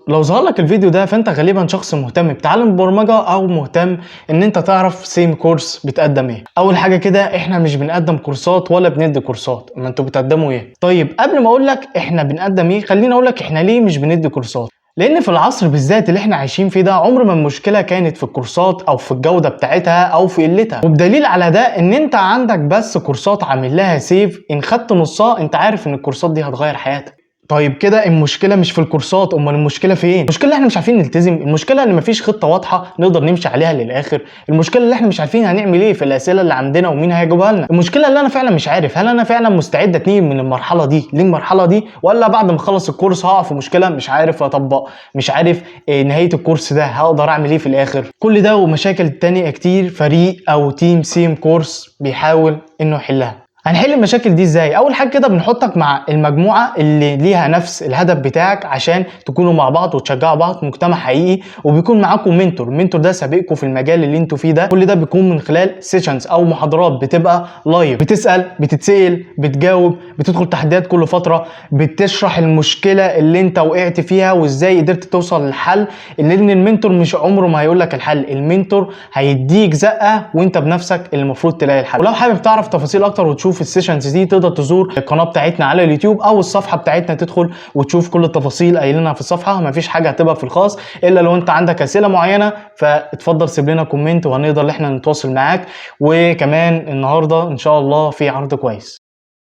لو ظهر لك الفيديو ده فانت غالبا شخص مهتم بتعلم البرمجه او مهتم ان انت تعرف سيم كورس بتقدم ايه. اول حاجه كده، احنا مش بنقدم كورسات ولا بندي كورسات، ما انتوا بتقدموا ايه؟ طيب قبل ما اقول لك احنا بنقدم ايه، خليني اقول لك احنا ليه مش بندي كورسات. لان في العصر بالذات اللي احنا عايشين فيه ده، عمر ما المشكله كانت في الكورسات او في الجوده بتاعتها او في قلتها. وبدليل على ده ان انت عندك بس كورسات عامل لها سيف، ان خدت نصها انت عارف ان الكورسات دي هتغير حياتك. طيب كده المشكله مش في الكورسات، امال المشكله فين؟ المشكله احنا مش عارفين نلتزم، المشكله ان مفيش خطه واضحه نقدر نمشي عليها للاخر، المشكله اللي احنا مش عارفين هنعمل ايه في الاسئله اللي عندنا ومين هيجاوبها لنا، المشكله اللي انا فعلا مش عارف هل انا فعلا مستعد اتنقل من المرحله دي للمرحله دي، ولا بعد ما اخلص الكورس هقع في مشكله مش عارف اطبق، مش عارف نهايه الكورس ده هقدر اعمل ايه في الاخر. كل ده ومشاكل تانية كتير فريق او تيم سيم كورس بيحاول انه يحلها. هنحل المشاكل دي ازاي؟ اول حاجه كده بنحطك مع المجموعه اللي ليها نفس الهدف بتاعك عشان تكونوا مع بعض وتشجعوا بعض، مجتمع حقيقي، وبيكون معاكم منتور. المنتور ده سابقكم في المجال اللي انتوا فيه ده. كل ده بيكون من خلال سيشنز او محاضرات بتبقى لايف، بتسال بتتسال بتجاوب، بتدخل تحديات كل فتره، بتشرح المشكله اللي انت وقعت فيها وازاي قدرت توصل للحل. لان المنتور مش عمره ما هيقول لك الحل، المنتور هيديك زقه وانت بنفسك اللي المفروض تلاقي الحل. ولو حابب تعرف تفاصيل اكتر وتشوف السيشنز دي، تقدر تزور القناه بتاعتنا على اليوتيوب او الصفحه بتاعتنا، تدخل وتشوف كل التفاصيل قايلينها في الصفحه. مفيش حاجه هتبقى في الخاص الا لو انت عندك اسئله معينه، فاتفضل سيب لنا كومنت وهنقدر ان احنا نتواصل معاك. وكمان النهارده ان شاء الله في عرض كويس.